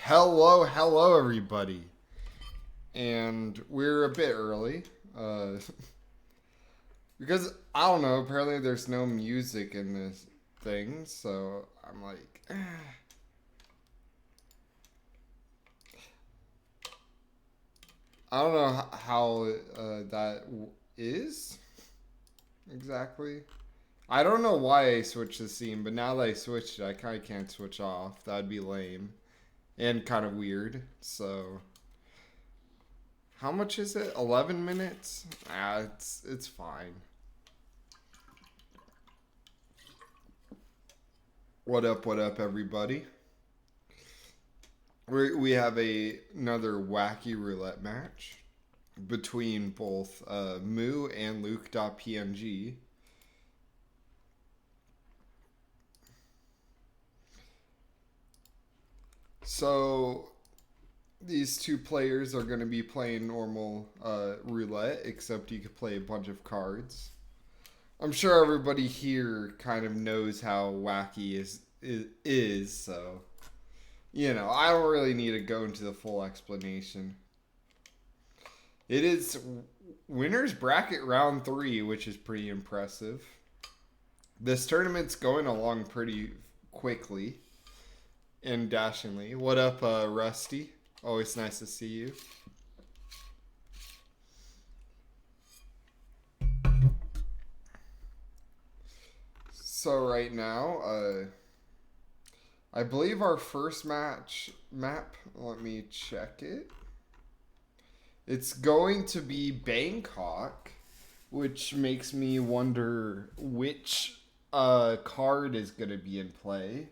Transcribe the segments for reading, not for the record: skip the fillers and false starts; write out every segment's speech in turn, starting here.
Hello, everybody. And we're a bit early. Uh, because, I don't know, apparently there's no music in this thing, so I'm like, I don't know how that is exactly. I don't know why I switched the scene, but now that I switched it, I kind of can't switch off. That'd be lame and kind of weird, so. How much is it? 11 minutes? It's fine. What up, everybody? We have another wacky roulette match between both Moo and Luke.png. So these two players are going to be playing normal roulette, except you could play a bunch of cards. I'm sure everybody here kind of knows how wacky is so I don't really need to go into the full explanation. It is winners bracket round 3, which is pretty impressive. This tournament's going along pretty quickly and dashingly. What up, Rusty? Always nice to see you. So right now, I believe our first map, let me check it. It's going to be Bangkok, which makes me wonder which card is going to be in play.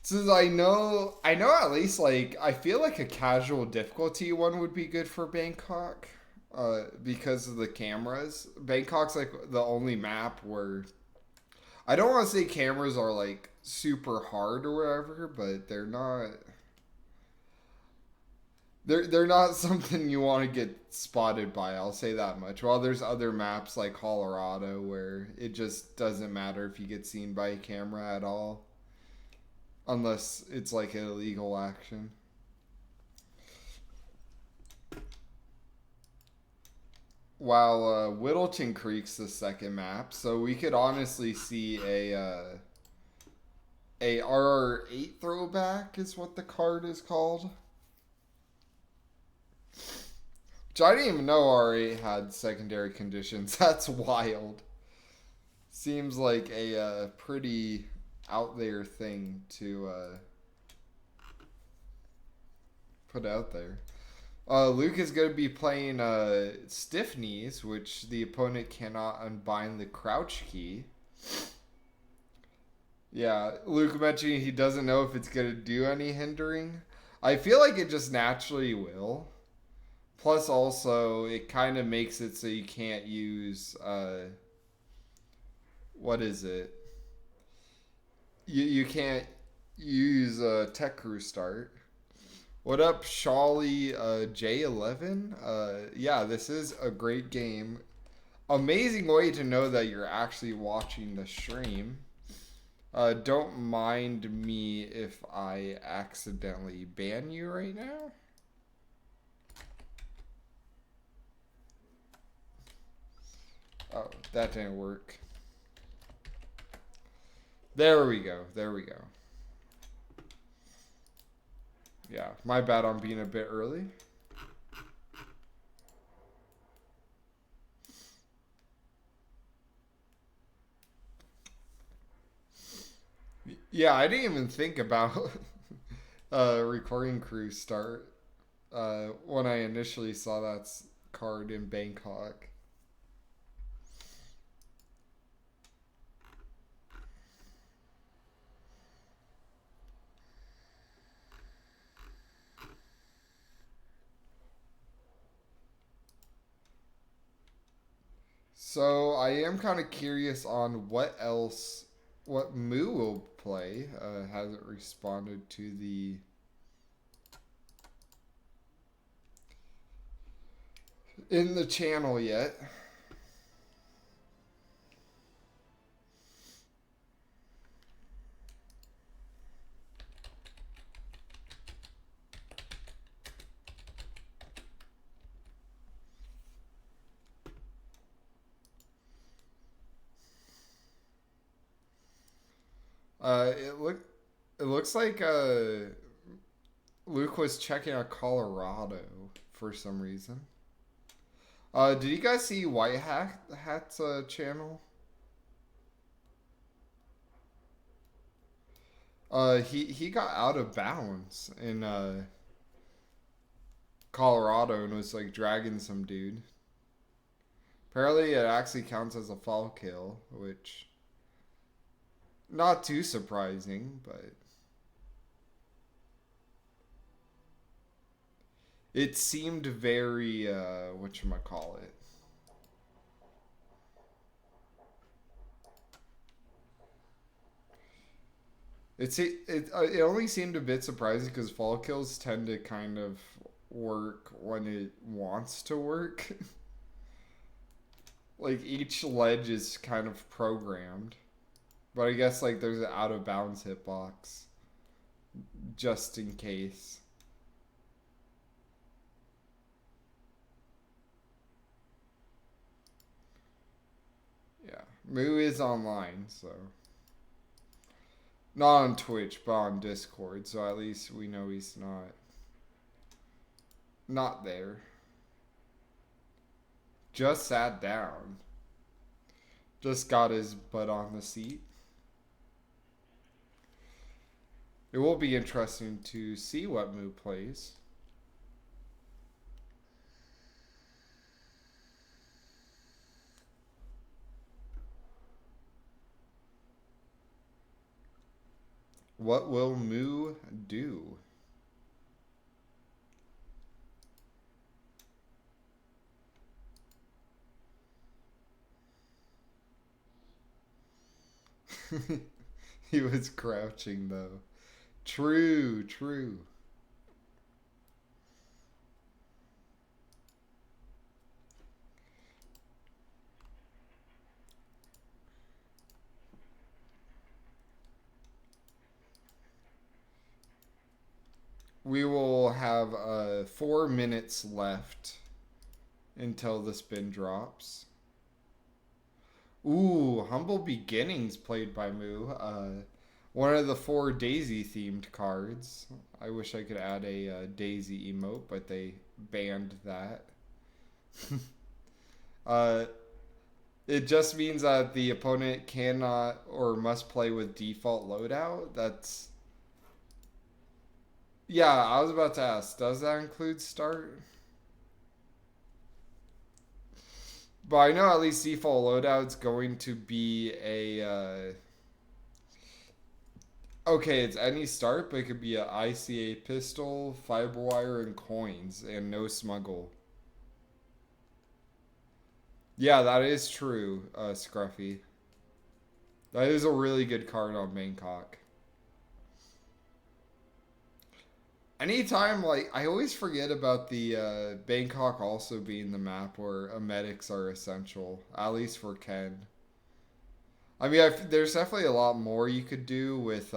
Since I know at least, like, I feel like a casual difficulty one would be good for Bangkok. Because of the cameras. Bangkok's like the only map where I don't want to say cameras are like super hard or whatever, but they're not. They're not something you want to get spotted by. I'll say that much. While there's other maps like Colorado where it just doesn't matter if you get seen by a camera at all, unless it's like an illegal action. While Whittleton Creek's the second map, so we could honestly see a RR8 throwback is what the card is called. Which I didn't even know R8 had secondary conditions. That's wild. Seems like a pretty out there thing to put out there. Luke is going to be playing Stiff Knees, which the opponent cannot unbind the crouch key. Yeah, Luke mentioning he doesn't know if it's going to do any hindering. I feel like it just naturally will. Plus, also, it kind of makes it so you can't use, what is it? You can't use Tech Crew Start. What up, Shawley J11? Yeah, this is a great game. Amazing way to know that you're actually watching the stream. Don't mind me if I accidentally ban you right now. Oh, that didn't work. There we go. Yeah, my bad on being a bit early. Yeah, I didn't even think about recording crew start when I initially saw that card in Bangkok. So I am kind of curious on what Moo will play. Hasn't responded to the in the channel yet. It looks like Luke was checking out Colorado for some reason. Did you guys see Hat's channel? He got out of bounds in Colorado and was like dragging some dude. Apparently, it actually counts as a fall kill, which not too surprising, but it seemed very whatchamacallit. It only seemed a bit surprising because fall kills tend to kind of work when it wants to work. Like each ledge is kind of programmed, but I guess like there's an out of bounds hitbox just in case. Yeah, Moo is online, so not on Twitch, but on Discord. So at least we know he's not there. Just sat down. Just got his butt on the seat. It will be interesting to see what Moo plays. What will Moo do? He was crouching though. True, true. We will have 4 minutes left until the spin drops. Ooh, Humble Beginnings played by Moo. One of the 4 Daisy themed cards. I wish I could add a Daisy emote, but they banned that. uh, it just means that the opponent cannot or must play with default loadout. That's. Yeah, I was about to ask, does that include start? But I know at least default loadout's going to be a. Okay, it's any start, but it could be a ICA pistol, fiber wire, and coins, and no smuggle. Yeah, that is true, Scruffy. That is a really good card on Bangkok. Anytime, like, I always forget about the Bangkok also being the map where emetics are essential, at least for Ken. I mean, there's definitely a lot more you could do with,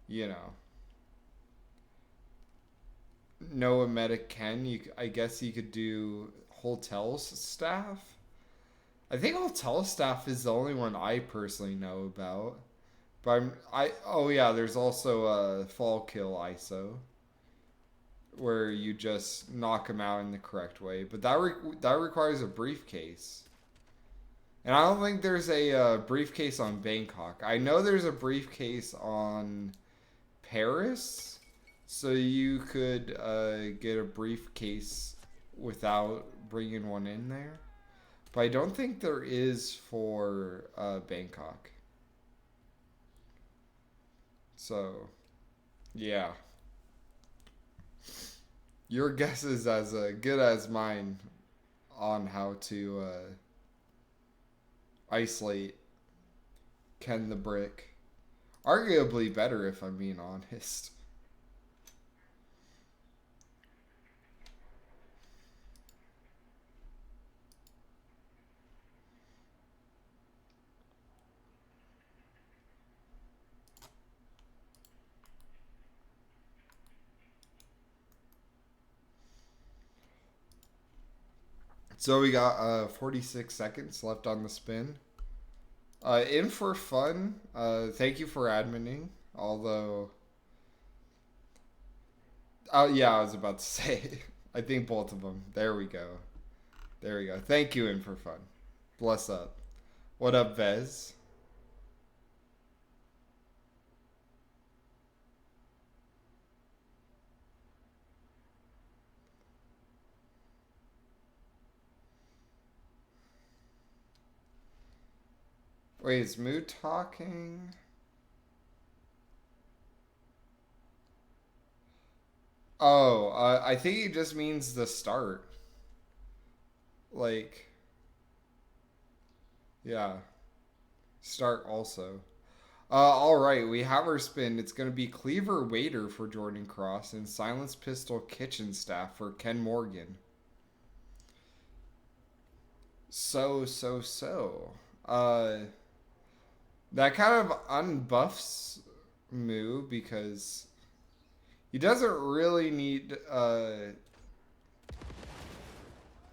you know, no emetic Ken. I guess you could do Hotel's staff. I think Hotel staff is the only one I personally know about. But oh yeah, there's also a fall kill ISO where you just knock him out in the correct way. But that requires a briefcase. And I don't think there's a briefcase on Bangkok. I know there's a briefcase on Paris, so you could get a briefcase without bringing one in there. But I don't think there is for Bangkok. So, yeah. Your guess is as good as mine on how to isolate Ken the Brick. Arguably better, if I'm being honest. So we got 46 seconds left on the spin. In for fun. Thank you for adminning. Although, oh yeah, I was about to say. I think both of them. There we go. There we go. Thank you, in for fun. Bless up. What up, Vez? Wait, is Moo talking? Oh, I think he just means the start. Like, yeah. Start also. All right, we have our spin. It's going to be Cleaver Waiter for Jordan Cross and Silence Pistol Kitchen Staff for Ken Morgan. So. Uh, that kind of unbuffs Moo because he doesn't really need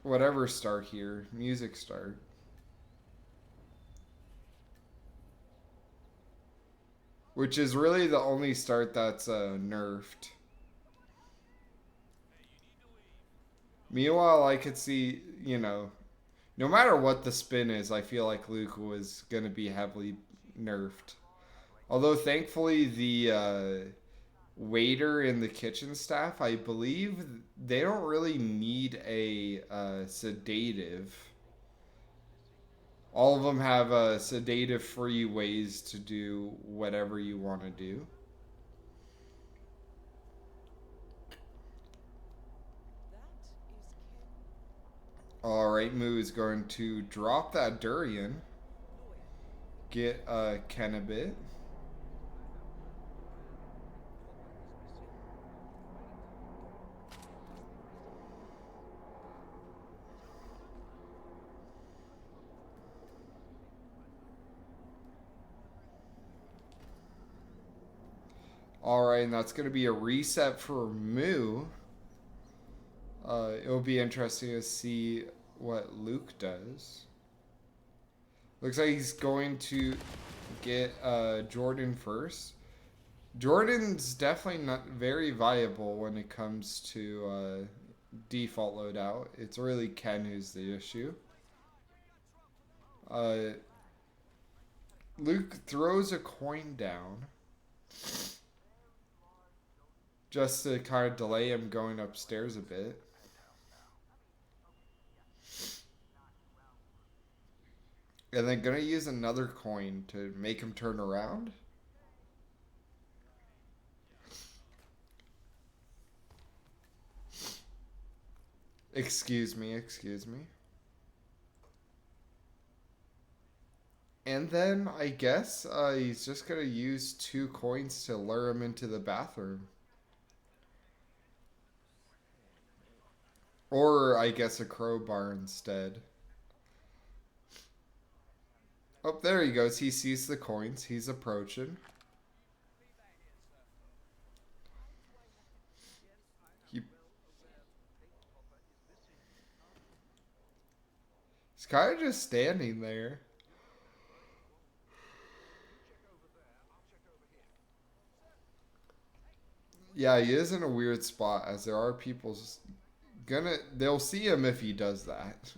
whatever start here, music start. Which is really the only start that's nerfed. Meanwhile, I could see, no matter what the spin is, I feel like Luke was going to be heavily nerfed. Although, thankfully, the waiter and the kitchen staff, I believe they don't really need a sedative. All of them have sedative-free ways to do whatever you want to do. Alright, Moo is going to drop that durian. Get Ken a bit. Alright, and that's going to be a reset for Moo. It'll be interesting to see what Luke does. Looks like he's going to get Jordan first. Jordan's definitely not very viable when it comes to default loadout. It's really Ken who's the issue. Luke throws a coin down just to kind of delay him going upstairs a bit. And then gonna use another coin to make him turn around. Excuse me. And then I guess he's just gonna use 2 coins to lure him into the bathroom. Or I guess a crowbar instead. Oh, there he goes. He sees the coins. He's approaching. He's kind of just standing there. Yeah, he is in a weird spot as there are people they'll see him if he does that.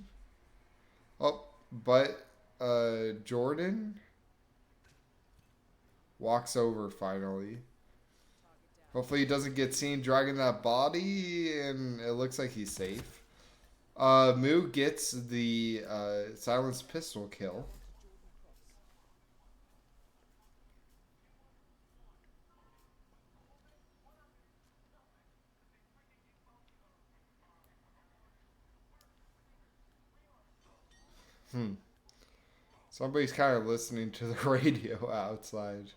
Oh, but Jordan walks over finally. Hopefully he doesn't get seen dragging that body, and it looks like he's safe. Moo gets the silenced pistol kill. Somebody's kind of listening to the radio outside.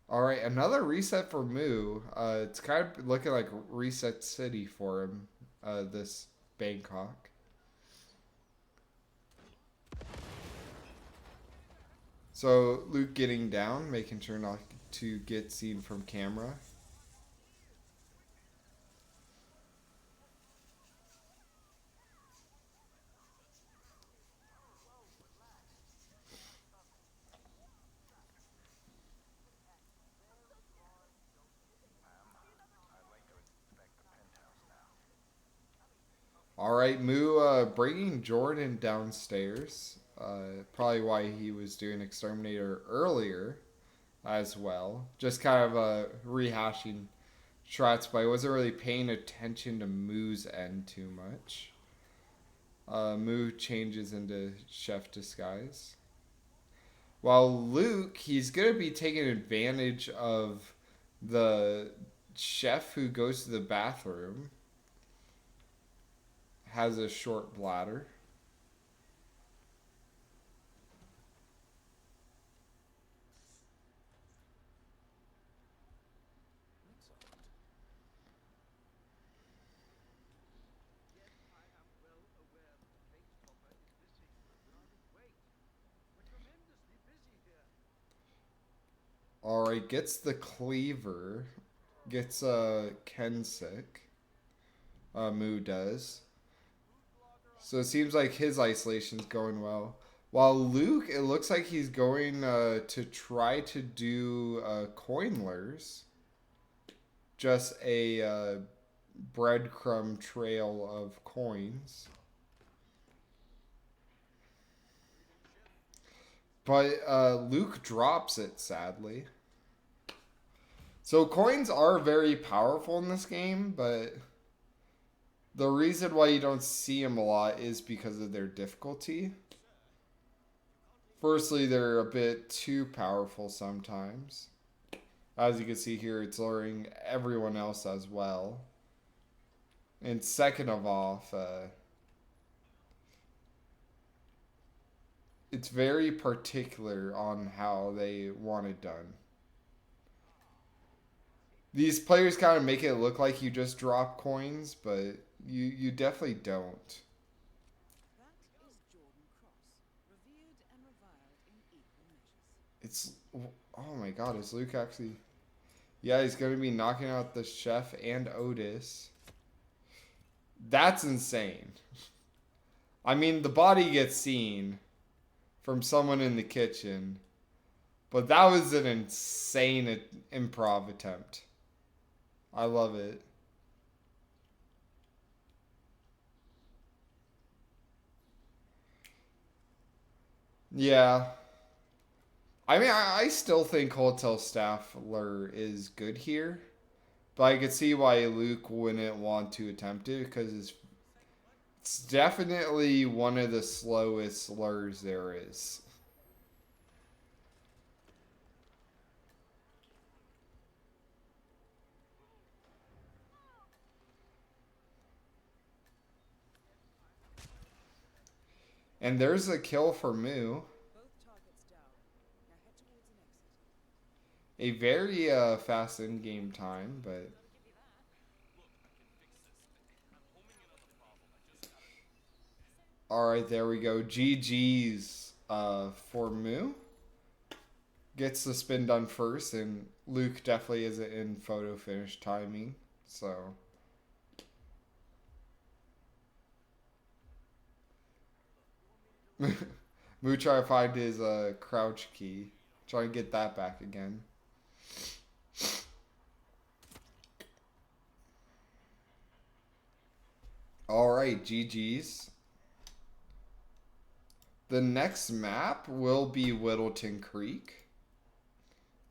Alright, another reset for Moo. It's kind of looking like Reset City for him, this Bangkok. So, Luke getting down, making sure not to get seen from camera. All right, Moo bringing Jordan downstairs. Probably why he was doing Exterminator earlier as well. Just kind of rehashing strats, but I wasn't really paying attention to Moo's end too much. Moo changes into chef disguise. While Luke, he's going to be taking advantage of the chef who goes to the bathroom, has a short bladder. Alright, gets the cleaver. Gets Ken sick. Moo does. So it seems like his isolation's going well. While Luke, it looks like he's going to try to do coinlers. Just a breadcrumb trail of coins. But Luke drops it, sadly. So coins are very powerful in this game, but the reason why you don't see them a lot is because of their difficulty. Firstly, they're a bit too powerful sometimes. As you can see here, it's luring everyone else as well. And second of all, it's very particular on how they want it done. These players kind of make it look like you just drop coins, but you definitely don't. It's, oh my god, is Luke actually... Yeah, he's going to be knocking out the chef and Otis. That's insane. I mean, the body gets seen from someone in the kitchen, but that was an insane improv attempt. I love it. Yeah. I mean, I still think Hotel Staffler is good here, but I could see why Luke wouldn't want to attempt it because it's definitely one of the slowest lures there is. And there's a kill for Moo. A very fast in-game time, but... Alright, there we go. GG's for Moo. Gets the spin done first, and Luke definitely isn't in photo finish timing, so... Moo try to find his crouch key. Try and get that back again. Alright, GG's. The next map will be Whittleton Creek.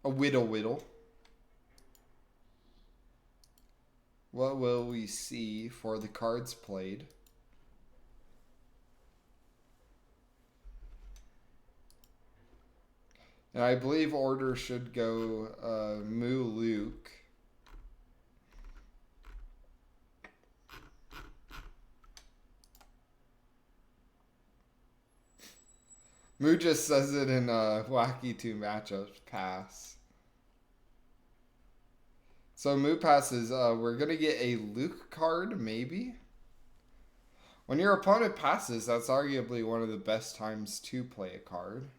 A whittle. What will we see for the cards played? And I believe order should go Moo Luke. Moo just says it in Wacky 2 matchups. Pass. So Moo passes. We're going to get a Luke card, maybe? When your opponent passes, that's arguably one of the best times to play a card.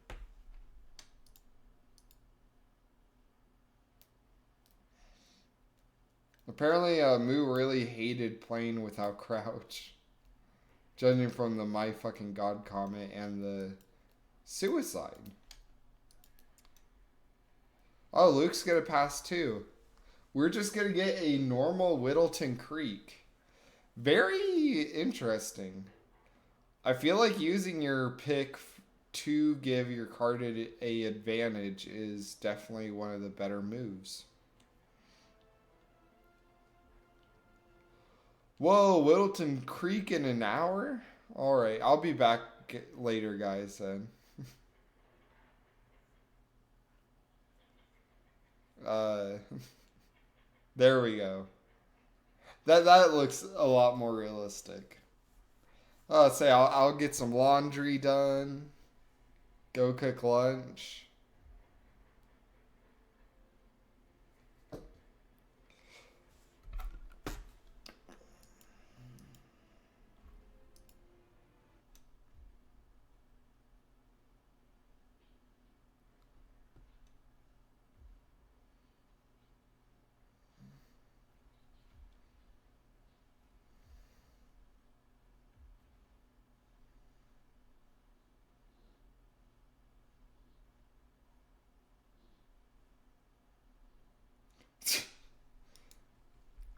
Apparently, Moo really hated playing without crouch. Judging from the My Fucking God comment and the suicide. Oh, Luke's gonna pass too. We're just gonna get a normal Whittleton Creek. Very interesting. I feel like using your pick to give your card a advantage is definitely one of the better moves. Whoa, Whittleton Creek in an hour? Alright, I'll be back later, guys, then. Uh, there we go. That looks a lot more realistic. Let's say I'll get some laundry done, go cook lunch.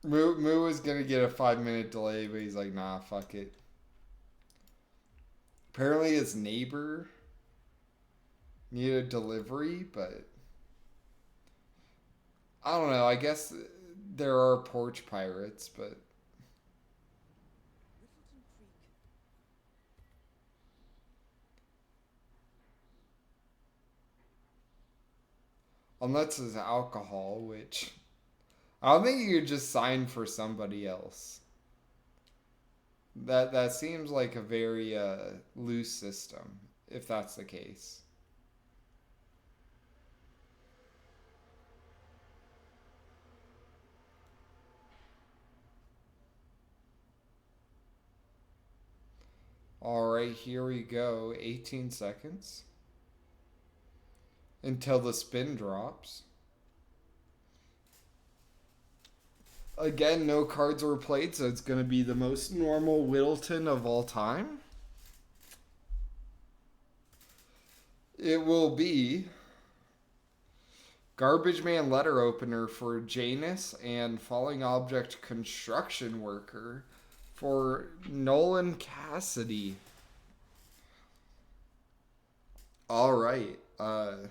Moo was gonna get a 5 minute delay, but he's like, nah, fuck it. Apparently his neighbor needed a delivery, but I don't know. I guess there are porch pirates, but unless it's alcohol, which I don't think you could just sign for somebody else. That seems like a very loose system, if that's the case. All right, here we go. 18 seconds until the spin drops. Again, no cards were played, so it's going to be the most normal Whittleton of all time. It will be Garbage Man letter opener for Janus and Falling Object construction worker for Nolan Cassidy. All right. Can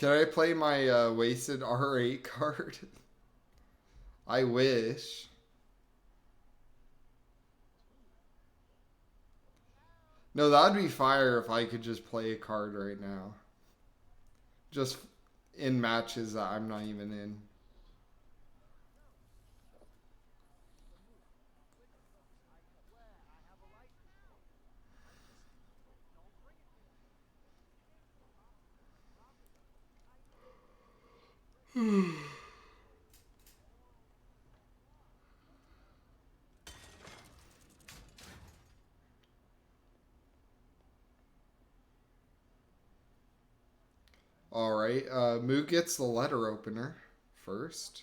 I play my wasted R8 card? I wish. No, that'd be fire if I could just play a card right now. Just in matches that I'm not even in. All right. Moo gets the letter opener first.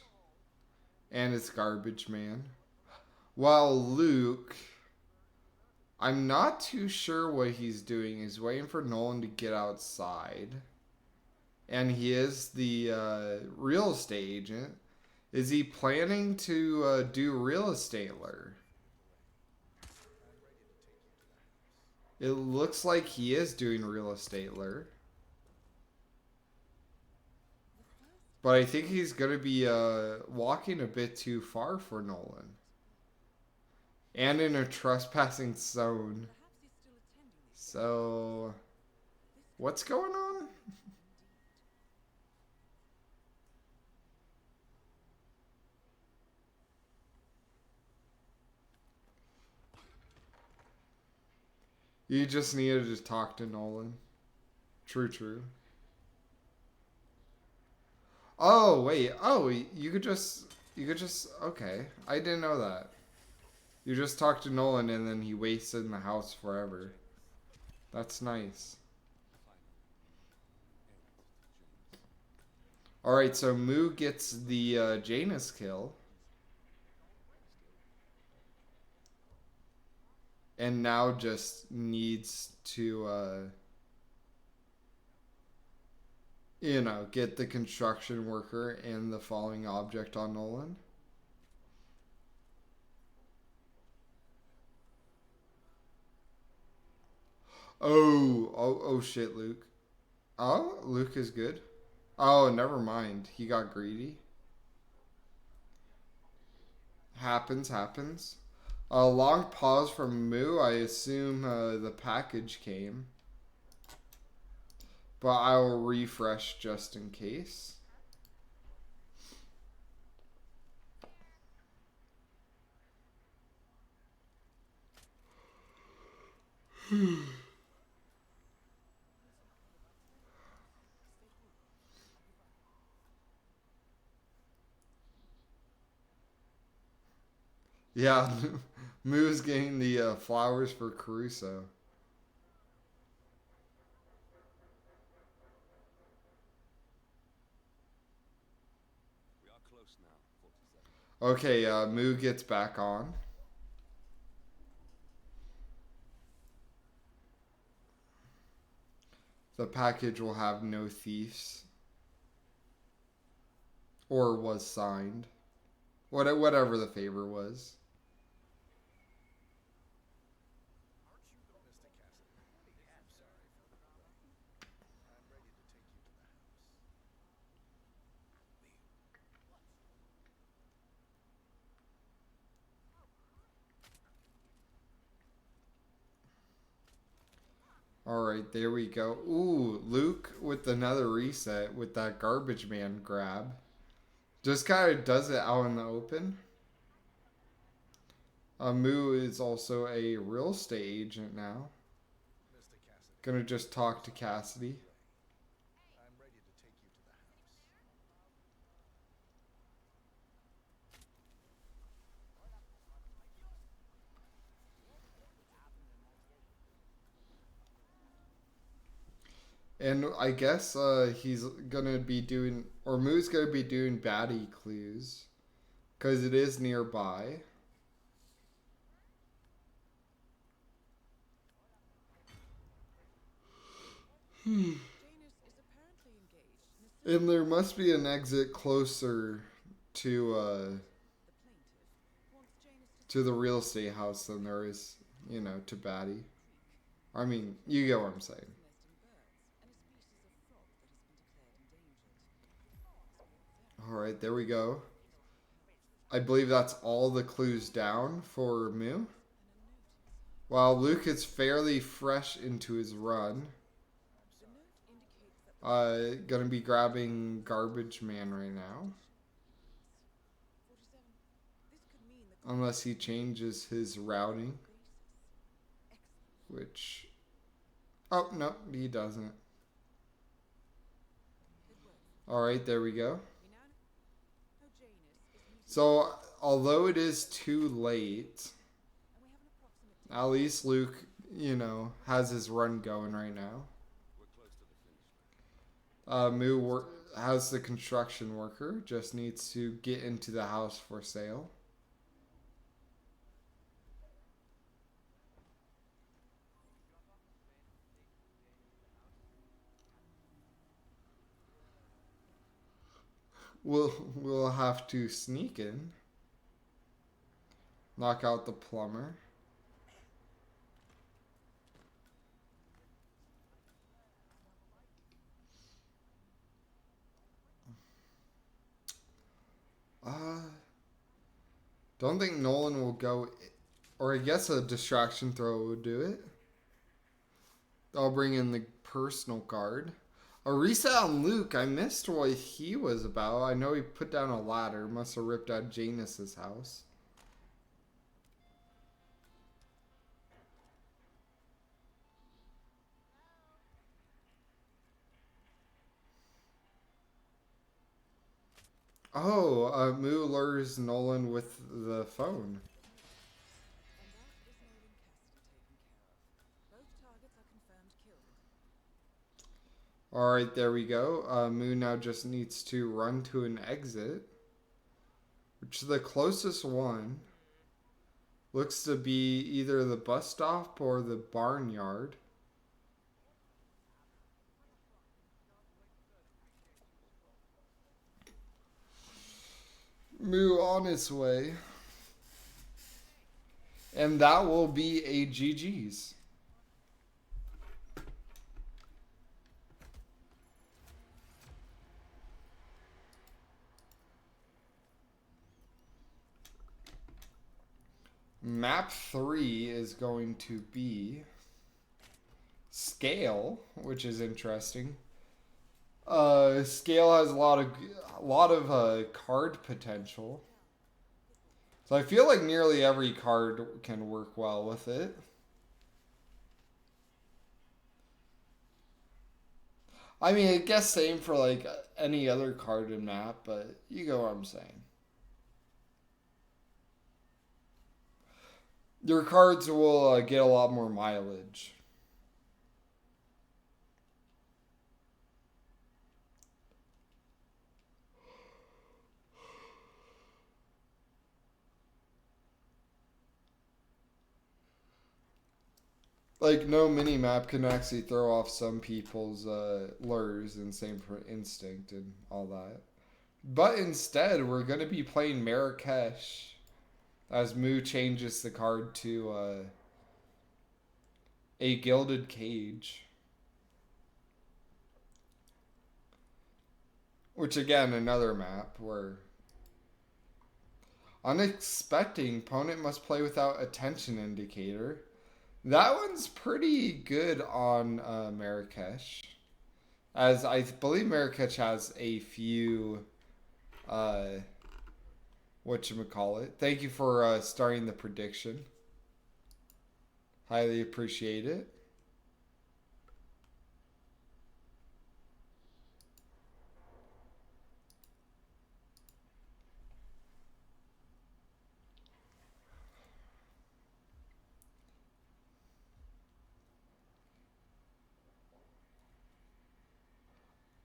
And it's Garbage Man. While Luke, I'm not too sure what he's doing. He's waiting for Nolan to get outside. And he is the real estate agent. Is he planning to do real estate lure? It looks like he is doing real estate lure. But I think he's going to be walking a bit too far for Nolan. And in a trespassing zone. So, what's going on? You just needed to talk to Nolan. True, true. Oh, wait. Oh, you could just... Okay. I didn't know that. You just talked to Nolan and then he wasted in the house forever. That's nice. Alright, so Moo gets the Janus kill. And now just needs to, you know, get the construction worker and the falling object on Nolan. Oh shit, Luke. Oh, Luke is good. Oh, never mind. He got greedy. Happens. A long pause from Moo. I assume the package came. But I will refresh just in case. Yeah, Moo's getting the flowers for Caruso. Okay, Moo gets back on. The package will have no thieves. Or was signed. Whatever the favor was. Alright, there we go. Ooh, Luke with another reset with that garbage man grab. Just kind of does it out in the open. Moo is also a real estate agent now. Gonna just talk to Cassidy. And I guess he's gonna be doing, or Moo's gonna be doing baddie clues, because it is nearby. And there must be an exit closer to the real estate house than there is, to baddie. I mean, you get what I'm saying. Alright, there we go. I believe that's all the clues down for Moo. While Luke is fairly fresh into his run. Gonna be grabbing Garbage Man right now. Unless he changes his routing. Which... Oh, no, he doesn't. Alright, there we go. So, although it is too late, at least Luke, has his run going right now. Moo has the construction worker, just needs to get into the house for sale. We'll have to sneak in. Knock out the plumber. Don't think Nolan will go, or I guess a distraction throw would do it. I'll bring in the personal card. A reset on Luke. I missed what he was about. I know he put down a ladder. Must have ripped out Janus's house. Oh, Moo lures Nolan with the phone. Alright, there we go. Moo now just needs to run to an exit. Which is the closest one. Looks to be either the bus stop or the barnyard. Moo on its way. And that will be a GG's. Map 3 is going to be Scale, which is interesting. Scale has a lot of card potential. So I feel like nearly every card can work well with it. I mean, I guess same for like any other card in map, but you get what I'm saying. Your cards will get a lot more mileage. Like no mini map can actually throw off some people's lures, and same for instinct and all that. But instead, we're gonna be playing Marrakesh as Moo changes the card to a gilded cage, which again another map where unexpected opponent must play without attention indicator. That one's pretty good on Marrakesh, as I believe Marrakesh has a few whatchamacallit. Thank you for starting the prediction. Highly appreciate it.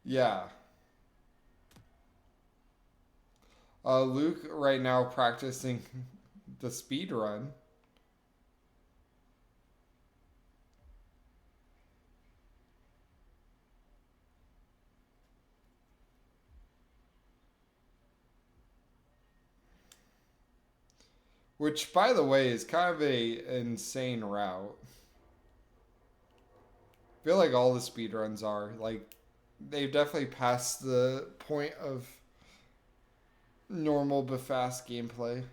Yeah. Luke right now practicing the speed run. Which, by the way, is kind of a insane route. I feel like all the speedruns are. Like, they've definitely passed the point of normal but fast gameplay.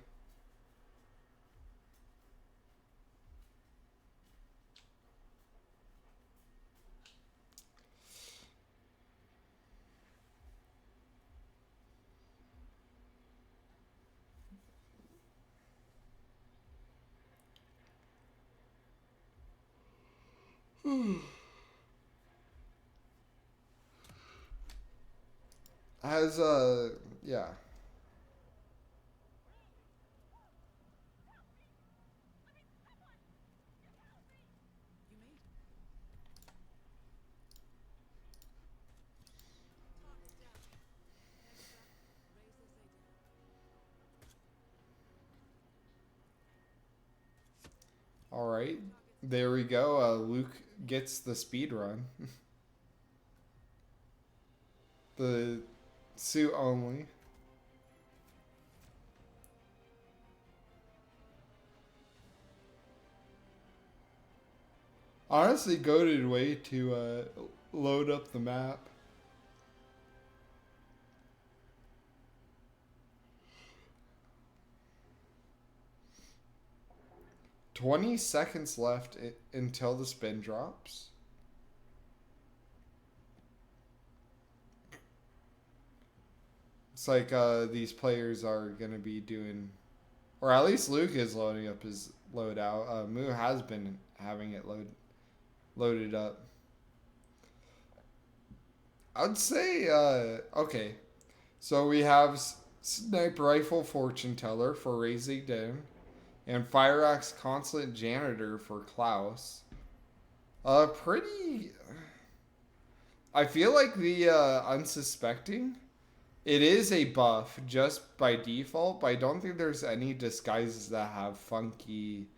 Has yeah. All right, there we go. Luke gets the speed run. The suit only. Honestly, goated way to load up the map. $20 left until the spin drops. It's like these players are gonna be doing, or at least Luke is loading up his loadout. Moo has been having it loaded up. I'd say okay. So we have sniper rifle fortune teller for raising down, and fire axe consulate janitor for Klaus. Pretty. I feel like the unsuspecting. It is a buff just by default, but I don't think there's any disguises that have funky,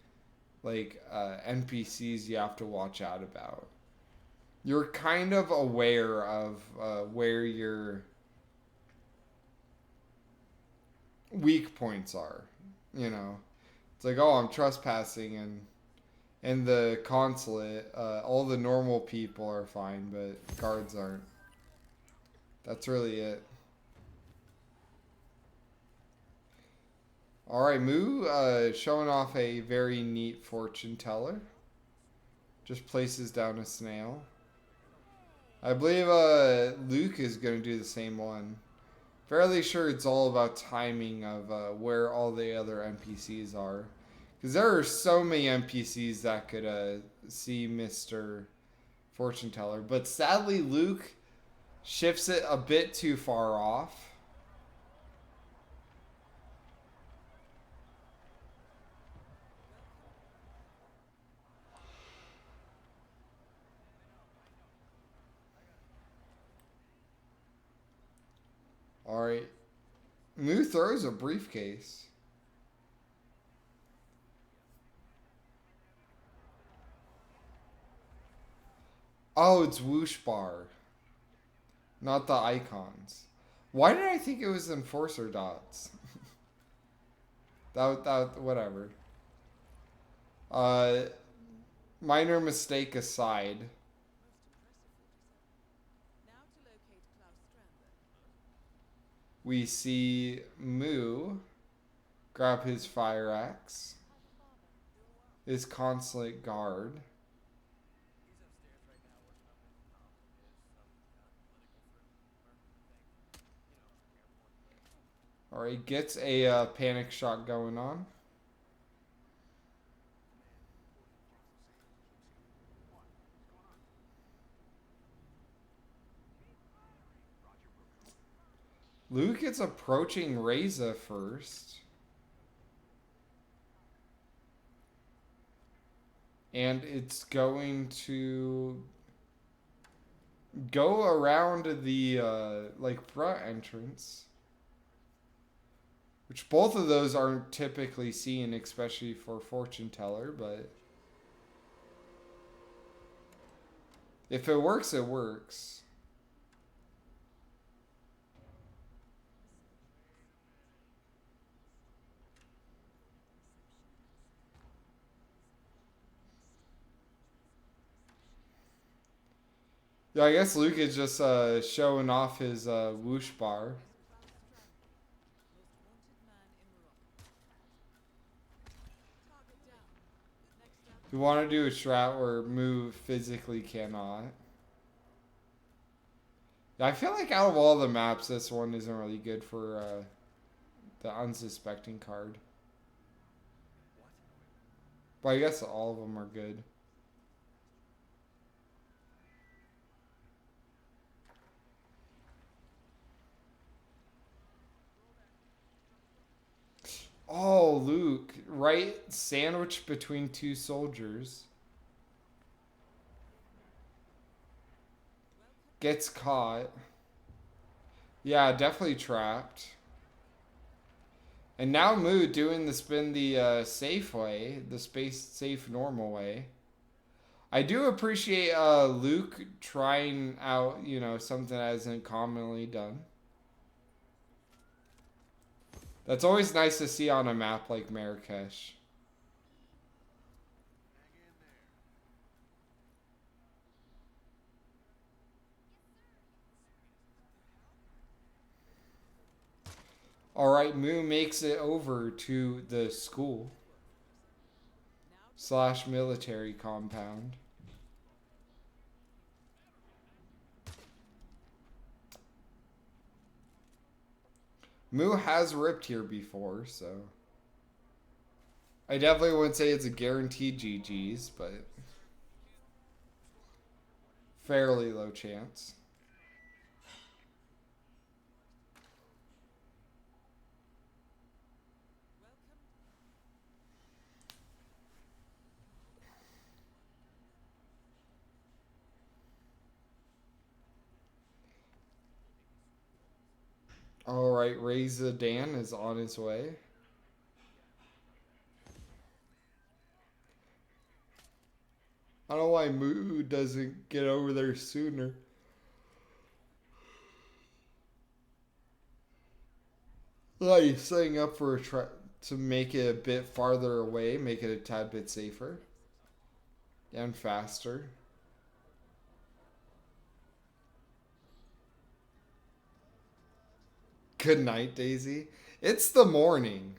like, NPCs you have to watch out about. You're kind of aware of where your weak points are, you know. It's like, oh, I'm trespassing, and in the consulate, all the normal people are fine, but guards aren't. That's really it. All right, Moo showing off a very neat fortune teller. Just places down a snail. I believe Luke is going to do the same one. Fairly sure it's all about timing of where all the other NPCs are. Because there are so many NPCs that could see Mr. Fortune Teller. But sadly, Luke shifts it a bit too far off. All right. Moo throws a briefcase. Oh, it's Whoosh Bar, not the icons. Why did I think it was Enforcer Dots? that whatever. Uh, Minor mistake aside, we see Moo grab his fire axe, his consulate guard. Alright, gets a panic shot going on. Luke is approaching Reza first. And it's going to go around the like front entrance. Which both of those aren't typically seen, especially for fortune teller, but if it works, it works. Yeah, I guess Luke is just showing off his whoosh bar. You want to do a strat where Moo physically cannot. Yeah, I feel like out of all the maps, this one isn't really good for the unsuspecting card. But I guess all of them are good. Oh, Luke, right sandwiched between two soldiers. Gets caught. Yeah, definitely trapped. And now Moo doing the spin the safe way, the space safe normal way. I do appreciate Luke trying out, you know, something that isn't commonly done. That's always nice to see on a map like Marrakesh. Alright, Moo makes it over to the school / military compound. Moo has ripped here before, so I definitely wouldn't say it's a guaranteed GG's, but fairly low chance. Alright, Reza Dan is on his way. I don't know why Moo doesn't get over there sooner. Like he's setting up for a to make it a bit farther away, make it a tad bit safer and faster. Good night, Daisy. It's the morning.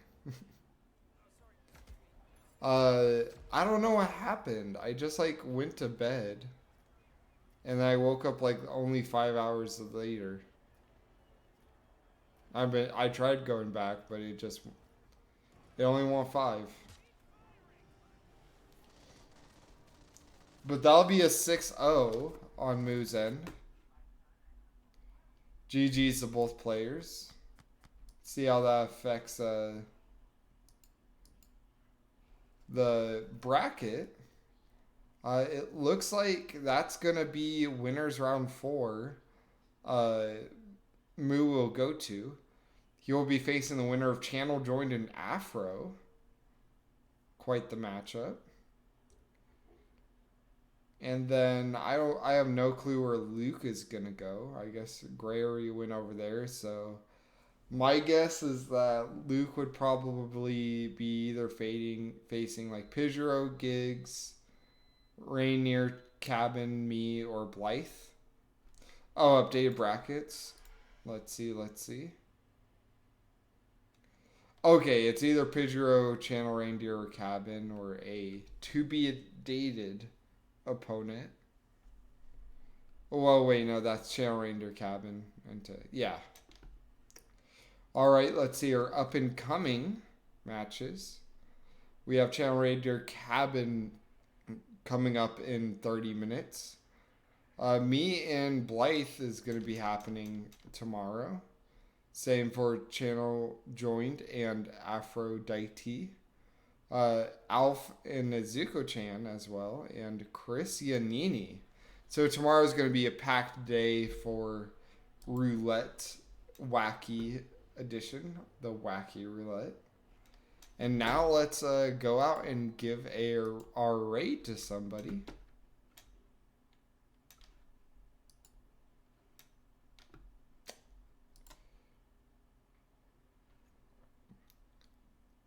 Uh, I don't know what happened. I just like went to bed, and I woke up like only 5 hours later. I tried going back, but it only won 5. But that'll be a 6-0 on Moo's end. GG's to both players. See how that affects the bracket. It looks like that's gonna be winners round 4. Uh, Moo will go to. He will be facing the winner of Channel Joined and Afro. Quite the matchup. And then I have no clue where Luke is gonna go. I guess Gray already went over there, so my guess is that Luke would probably be either facing like Pijero, Giggs, Rainier, Cabin, me, or Blythe. Oh, updated brackets. Let's see. Okay, it's either Pijero, Channel Reindeer, or Cabin, or a to be dated opponent. Well, wait, no, that's Channel Reindeer, Cabin, yeah. All right, let's see our up and coming matches. We have Channel Reindeer, Cabin coming up in 30 minutes. Me and Blythe is going to be happening tomorrow. Same for Channel Joined and Aphrodite. Alf and Zuko-chan as well, and Chris Yanini. So tomorrow is going to be a packed day for Roulette Wacky edition, the Wacky Roulette. And now let's go out and give our rate to somebody.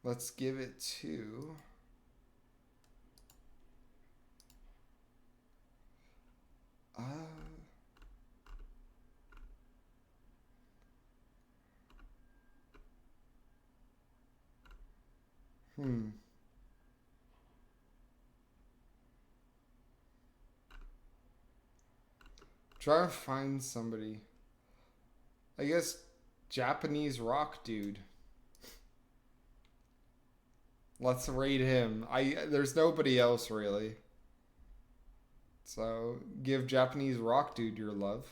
Let's give it to... Try to find somebody. I guess Japanese rock dude. Let's rate him. There's nobody else really. So give Japanese rock dude your love.